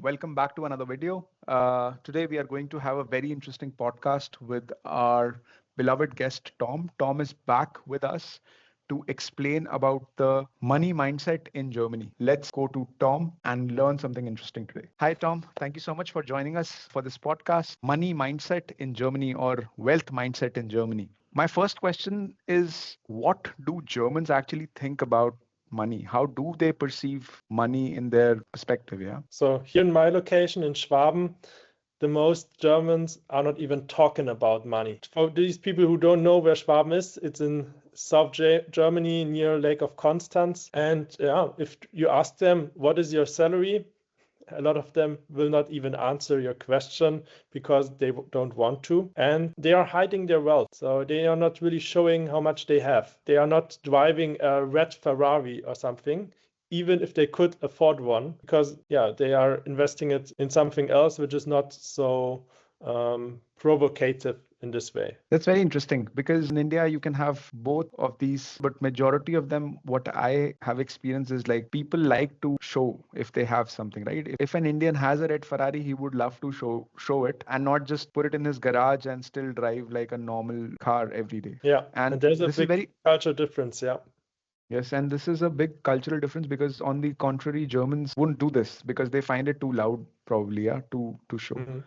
Welcome back to another video. Today we are going to have a very interesting podcast with our beloved guest Tom. Tom is back with us to explain about the money mindset in Germany. Let's go to Tom and learn something interesting today. Hi Tom, thank you so much for joining us for this podcast, Money Mindset in Germany or Wealth Mindset in Germany. My first question is, what do Germans actually think about money? How do they perceive money in their perspective? Yeah. So here in my location in Schwaben, the most Germans are not even talking about money. For these people who don't know where Schwaben is, it's in South Germany near Lake of Constance. And yeah, if you ask them, what is your salary? A lot of them will not even answer your question because they don't want to. And they are hiding their wealth. So they are not really showing how much they have. They are not driving a red Ferrari or something, even if they could afford one, because yeah, they are investing it in something else which is not so provocative in this way. That's very interesting because in India you can have both of these, but majority of them, what I have experienced is like people like to show if they have something, right? If an Indian has a red Ferrari, he would love to show it and not just put it in his garage and still drive like a normal car every day. Yeah, And and there's a this is big very cultural difference. Yeah. Yes, and this is a big cultural difference because on the contrary, Germans wouldn't do this because they find it too loud, probably, yeah, to show. Mhm.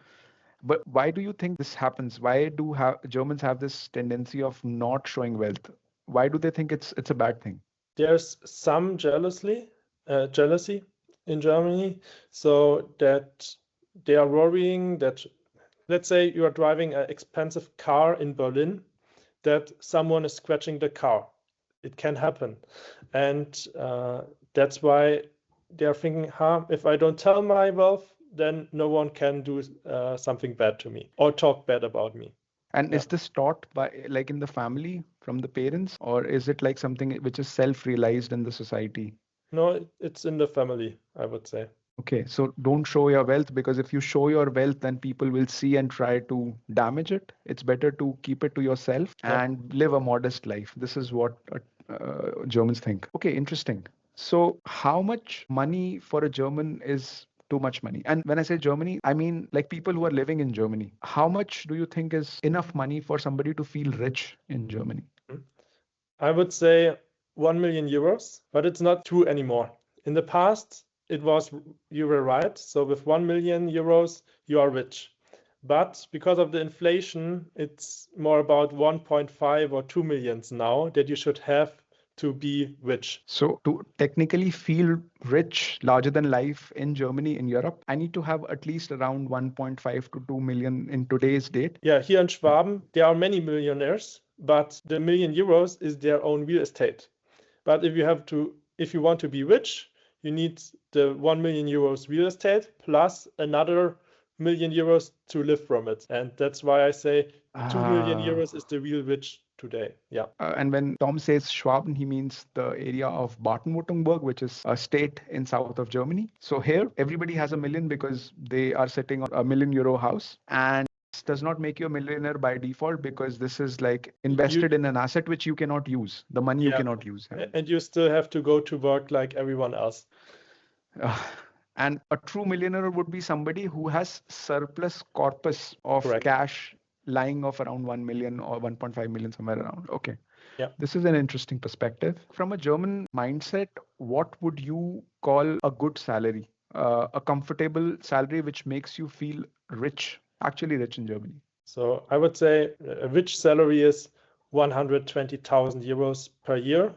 But why do you think this happens? Why do Germans have this tendency of not showing wealth? Why do they think it's a bad thing? There's some jealousy in Germany, so that they are worrying that, let's say you are driving an expensive car in Berlin, that someone is scratching the car. It can happen. And that's why they are thinking, if I don't tell my wealth, then no one can do something bad to me or talk bad about me. And Yeah. is this taught by like in the family from the parents, or is it like something which is self-realized in the society? No, it's in the family, I would say. Okay, so don't show your wealth because if you show your wealth, then people will see and try to damage it. It's better to keep it to yourself Yeah. and live a modest life. This is what Germans think. Okay, interesting. So, how much money for a German is too much money? And when I say Germany, I mean like people who are living in Germany. How much do you think is enough money for somebody to feel rich in Germany? I would say 1 million euros, but it's not true anymore. In the past, it was, you were right. So with 1 million euros, you are rich. But because of the inflation, it's more about 1.5 or 2 millions now that you should have to be rich. So, to technically feel rich, larger than life in Germany, in Europe, I need to have at least around 1.5 to 2 million in today's date. Yeah, here in Schwaben, there are many millionaires, but the million euros is their own real estate. But if you want to be rich, you need the 1 million euros real estate plus another million euros to live from it. And that's why I say 2 million Ah, euros is the real rich today. Yeah. and when Tom says Schwaben, he means the area of Baden-Württemberg, which is a state in south of Germany. So here, everybody has a million because they are sitting on a €1 million house. And this does not make you a millionaire by default because this is like You, invested in an asset which you cannot use. The money you yeah. cannot use. Yeah. And you still have to go to work like everyone else. Uh, and a true millionaire would be somebody who has surplus corpus of Correct. cash lying of around 1 million or 1.5 million, somewhere around. Okay. Yeah. This is an interesting perspective. From a German mindset, what would you call a good salary? A comfortable salary which makes you feel rich, actually rich in Germany. So I would say a rich salary is 120,000 euros per year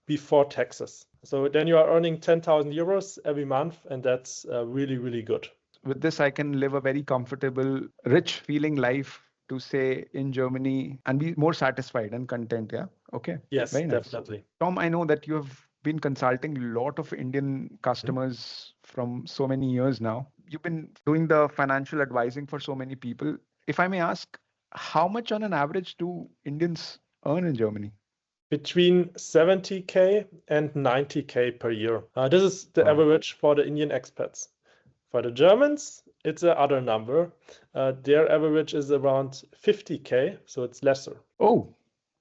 before taxes. So then you are earning 10,000 euros every month, and that's really, really good. With this, I can live a very comfortable, rich feeling life to say in Germany and be more satisfied and content. Yeah. Okay. Yes, Very nice. definitely. Tom, I know that you have been consulting a lot of Indian customers from so many years now. You've been doing the financial advising for so many people. If I may ask, how much on an average do Indians earn in Germany? Between 70K and 90K per year. This is the Wow. average for the Indian expats. For the Germans, it's a other number. Their average is around 50K, so it's lesser. Oh,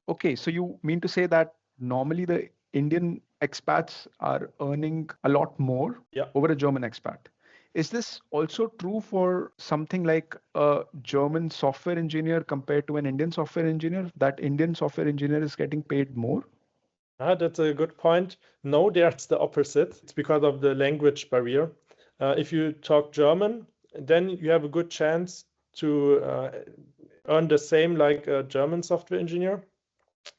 okay. So you mean to say that normally the Indian expats are earning a lot more Yeah. over a German expat. Is this also true for something like a German software engineer compared to an Indian software engineer? That Indian software engineer is getting paid more? That's a good point. No, that's the opposite. It's because of the language barrier. If you talk German, then you have a good chance to earn the same like a German software engineer.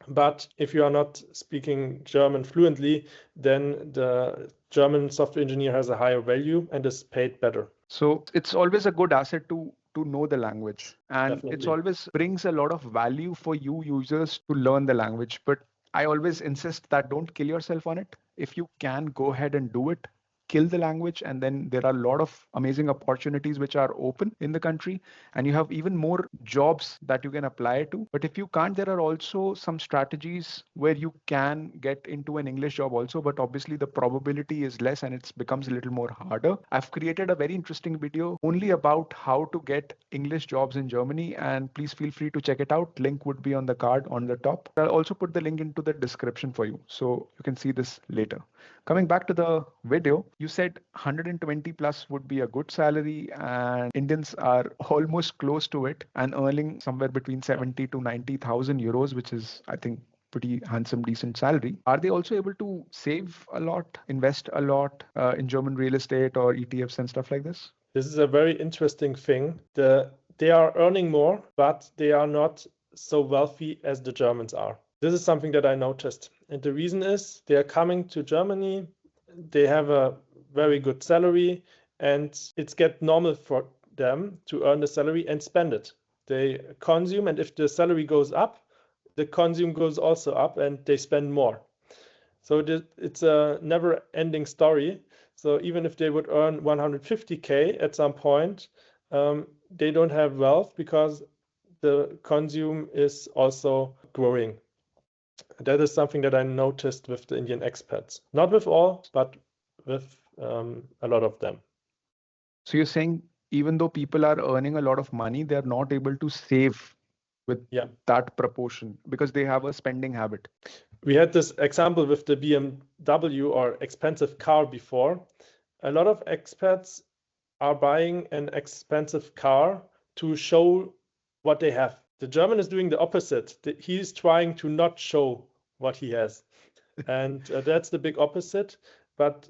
But if you are not speaking German fluently, then the German software engineer has a higher value and is paid better. So it's always a good asset to know the language, and it's Definitely. always brings a lot of value for you users to learn the language. But I always insist that don't kill yourself on it. If you can, go ahead and do it. Kill the language, and then there are a lot of amazing opportunities which are open in the country, and you have even more jobs that you can apply to. But if you can't, there are also some strategies where you can get into an English job also, but obviously the probability is less and it becomes a little more harder. I've created a very interesting video only about how to get English jobs in Germany, and please feel free to check it out. Link would be on the card on the top. I'll also put the link into the description for you so you can see this later. Coming back to the video, you said 120 plus would be a good salary, and Indians are almost close to it and earning somewhere between 70 to 90,000 euros, which is, I think, pretty handsome, decent salary. Are they also able to save a lot, invest a lot in German real estate or ETFs and stuff like this? This is a very interesting thing. They are earning more, but they are not so wealthy as the Germans are. This is something that I noticed. And the reason is they are coming to Germany, they have a very good salary, and it's get normal for them to earn the salary and spend it. They consume, and if the salary goes up, the consume goes also up and they spend more. So it's a never-ending story. So even if they would earn 150K at some point, they don't have wealth because the consume is also growing. That is something that I noticed with the Indian expats. Not with all, but with a lot of them. So you're saying even though people are earning a lot of money, they're not able to save with that proportion because they have a spending habit. We had this example with the BMW or expensive car before. A lot of expats are buying an expensive car to show what they have. The German is doing the opposite. He's trying to not show what he has. And that's the big opposite. But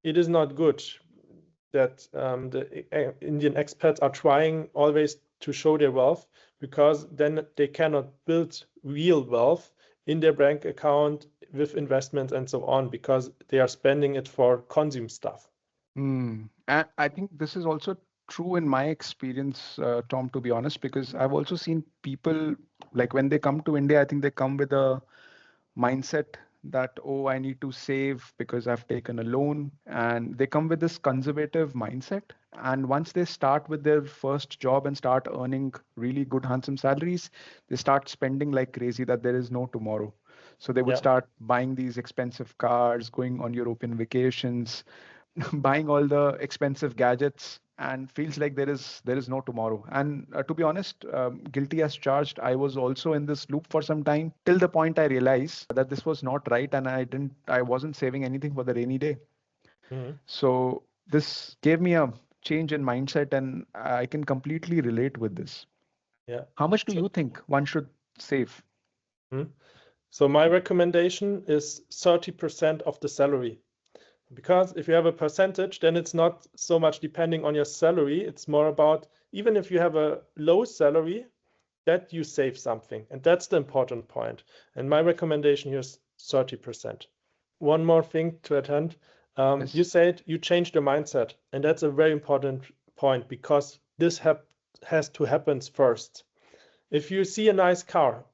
it is not good that the Indian expats are trying always to show their wealth, because then they cannot build real wealth in their bank account with investments and so on, because they are spending it for consume stuff. And I think this is also true in my experience, Tom, to be honest, because I've also seen people like when they come to India, I think they come with a mindset that, oh, I need to save because I've taken a loan. And they come with this conservative mindset. And once they start with their first job and start earning really good, handsome salaries, they start spending like crazy that there is no tomorrow. So they would start buying these expensive cars, going on European vacations, buying all the expensive gadgets, and feels like there is no tomorrow. And to be honest, guilty as charged, I was also in this loop for some time till the point I realized that this was not right, and I wasn't saving anything for the rainy day. So this gave me a change in mindset, and I can completely relate with this. How much do you think one should save? So my recommendation is 30% of the salary. Because if you have a percentage, then it's not so much depending on your salary. It's more about, even if you have a low salary, that you save something. And that's the important point. And my recommendation here is 30%. One more thing to attend. You said you changed your mindset. And that's a very important point, because this has to happen first. If you see a nice car,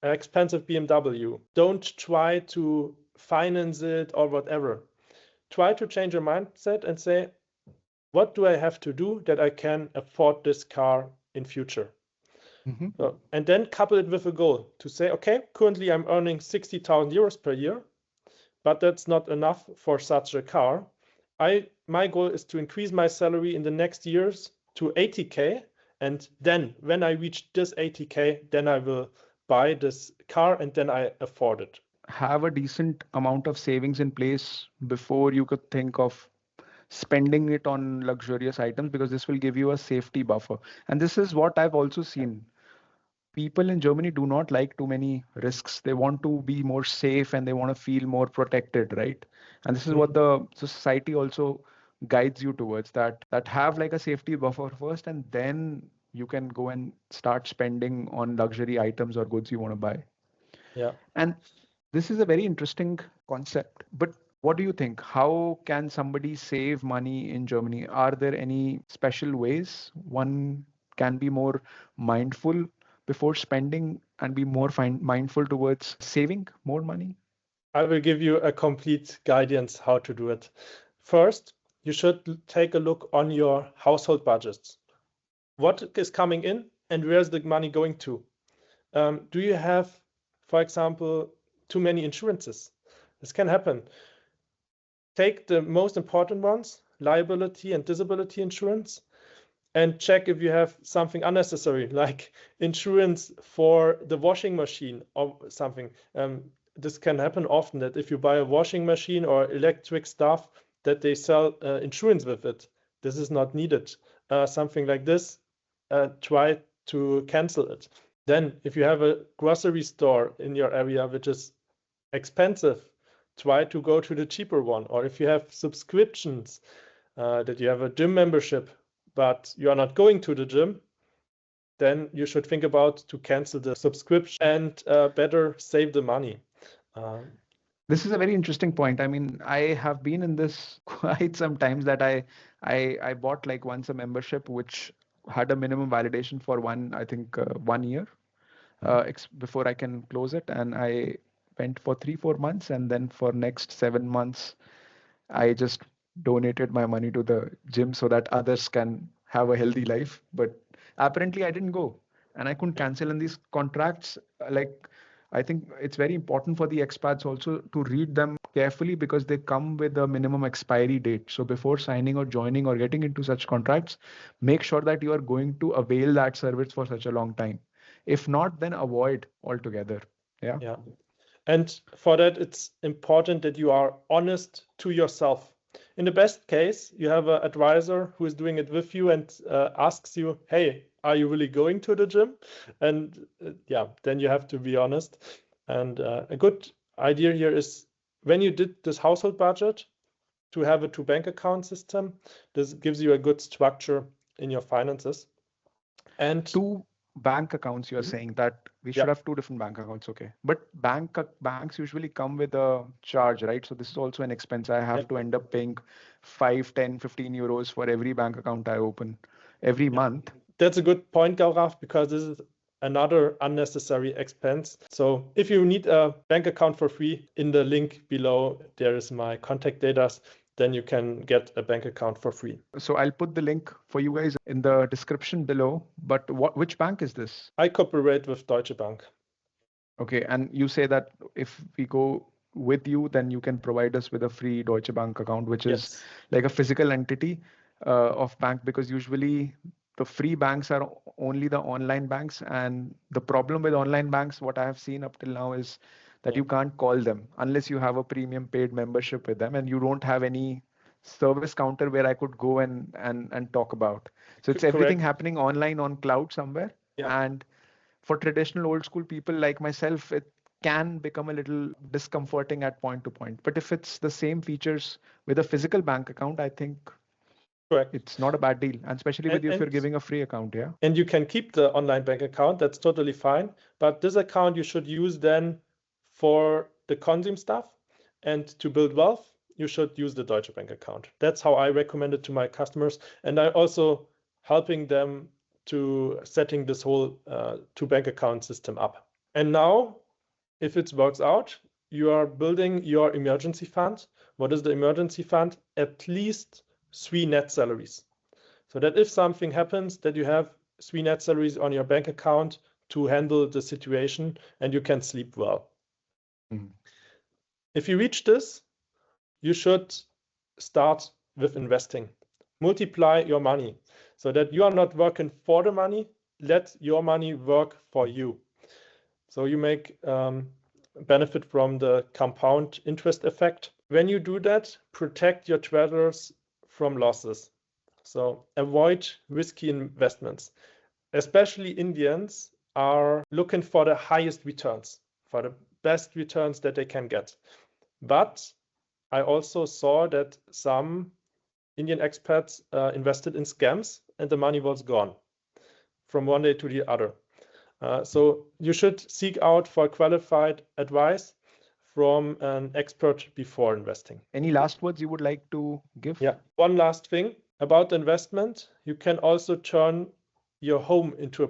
an expensive BMW, don't try to finance it or whatever. Try to change your mindset and say, what do I have to do that I can afford this car in future? And then couple it with a goal to say, okay, currently I'm earning 60,000 euros per year, but that's not enough for such a car. My goal is to increase my salary in the next years to 80K. And then when I reach this 80K, then I will buy this car and then I afford it. Have a decent amount of savings in place before you could think of spending it on luxurious items, because this will give you a safety buffer. And this is what I've also seen. People in Germany do not like too many risks. They want to be more safe and they want to feel more protected, right? And this is what Mhm. the society also guides you towards, that have like a safety buffer first, and then you can go and start spending on luxury items or goods you want to buy. Yeah. And this is a very interesting concept. But what do you think? How can somebody save money in Germany? Are there any special ways one can be more mindful before spending and be more mindful towards saving more money? I will give you a complete guidance how to do it. First, you should take a look on your household budgets. What is coming in and where's the money going to? Do you have, for example, too many insurances? This can happen. Take the most important ones, liability and disability insurance, and check if you have something unnecessary, like insurance for the washing machine or something. This can happen often, that if you buy a washing machine or electric stuff, that they sell insurance with it. This is not needed. Something like this, try to cancel it. Then, if you have a grocery store in your area which is expensive, try to go to the cheaper one. Or if you have subscriptions, that you have a gym membership, but you are not going to the gym, then you should think about to cancel the subscription and better save the money. Um, This is a very interesting point. I mean, I have been in this quite some times, that I bought like once a membership which had a minimum validation for I think 1 year, before I can close it. And I went for 3 4 months, and then for next 7 months, I just donated my money to the gym so that others can have a healthy life. But apparently, I didn't go, and I couldn't yeah, cancel. And these contracts, like, I think it's very important for the expats also to read them carefully, because they come with a minimum expiry date. So before signing or joining or getting into such contracts, make sure that you are going to avail that service for such a long time. If not, then avoid altogether. Yeah. yeah. And for that, it's important that you are honest to yourself. In the best case, you have an advisor who is doing it with you and asks you, hey, are you really going to the gym? And yeah, then you have to be honest. And a good idea here is, when you did this household budget, to have a two bank account system. This gives you a good structure in your finances. And Two bank accounts, you're mhm, saying that we yeah, should have two different bank accounts. Okay, but banks usually come with a charge, right? So this is also an expense. I yeah, have to end up paying 5, 10, 15 euros for every bank account I open every yeah. month. That's a good point, Gaurav, because this is another unnecessary expense. So if you need a bank account for free, in the link below, there is my contact data. Then you can get a bank account for free. So I'll put the link for you guys in the description below. But which bank is this? I cooperate with Deutsche Bank. Okay, and you say that if we go with you, then you can provide us with a free Deutsche Bank account, which is Yes, like a physical entity of bank, because usually the free banks are only the online banks. And the problem with online banks, what I have seen up till now, is that yeah, you can't call them unless you have a premium paid membership with them, and you don't have any service counter where I could go and talk about. So it's everything correct. happening online on cloud somewhere. Yeah. And for traditional old school people like myself, it can become a little discomforting at point to point. But if it's the same features with a physical bank account, I think Correct. it's not a bad deal. And especially And with you, if you're and giving a free account, yeah. and you can keep the online bank account. That's totally fine. But this account you should use then for the consume stuff, and to build wealth, you should use the Deutsche Bank account. That's how I recommend it to my customers. And I also helping them to setting this whole two bank account system up. And now, if it works out, you are building your emergency fund. What is the emergency fund? At least 3 net salaries. So that if something happens, that you have 3 net salaries on your bank account to handle the situation, and you can sleep well. Mhm. If you reach this, you should start with investing. Multiply your money so that you are not working for the money. Let your money work for you. So you make benefit from the compound interest effect. When you do that, protect your treasures from losses. So avoid risky investments. Especially Indians are looking for the highest returns, for the best returns that they can get. But I also saw that some Indian expats invested in scams and the money was gone from one day to the other. So you should seek out for qualified advice from an expert before investing. Any last words you would like to give? Yeah, one last thing about investment. You can also turn your home into a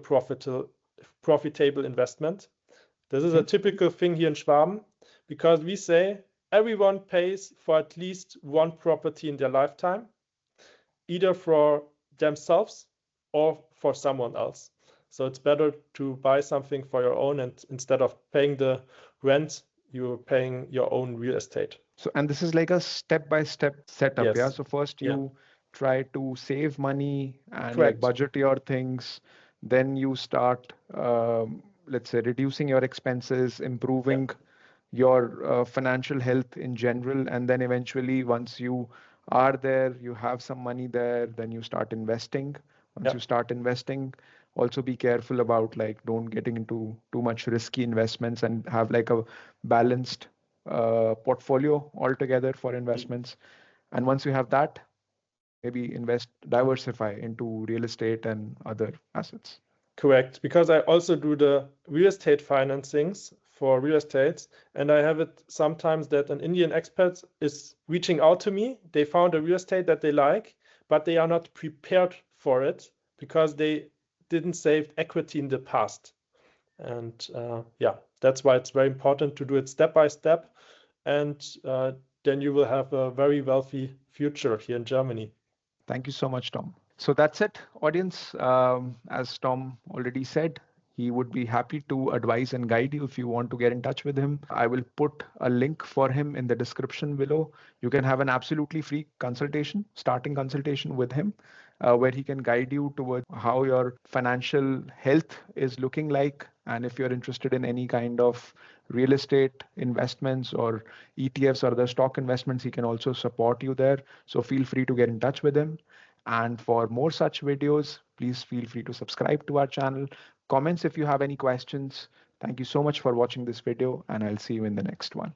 profitable investment. This is a typical thing here in Schwaben because we say everyone pays for at least one property in their lifetime, either for themselves or for someone else. So it's better to buy something for your own, and instead of paying the rent, you're paying your own real estate. So, and this is like a step-by-step setup, yeah? Yes. So first Yeah. you try to save money and like Correct. budget your things. Then you start, let's say, reducing your expenses, improving your financial health in general. And then eventually, once you are there, you have some money there, then you start investing. Once Yeah. you start investing, also be careful about like don't getting into too much risky investments and have like a balanced portfolio altogether for investments. And once you have that, maybe diversify into real estate and other assets. Correct, because I also do the real estate financings for real estates, and I have it sometimes that an Indian expat is reaching out to me. They found a real estate that they like, but they are not prepared for it because they didn't save equity in the past. And yeah, that's why it's very important to do it step by step, and then you will have a very wealthy future here in Germany. Thank you so much, Tom. So that's it, audience. As Tom already said, he would be happy to advise and guide you if you want to get in touch with him. I will put a link for him in the description below. You can have an absolutely free consultation, starting consultation with him, where he can guide you towards how your financial health is looking like. And if you're interested in any kind of real estate investments or ETFs or other stock investments, he can also support you there. So feel free to get in touch with him. And for more such videos, please feel free to subscribe to our channel. Comments if you have any questions. Thank you so much for watching this video, and I'll see you in the next one.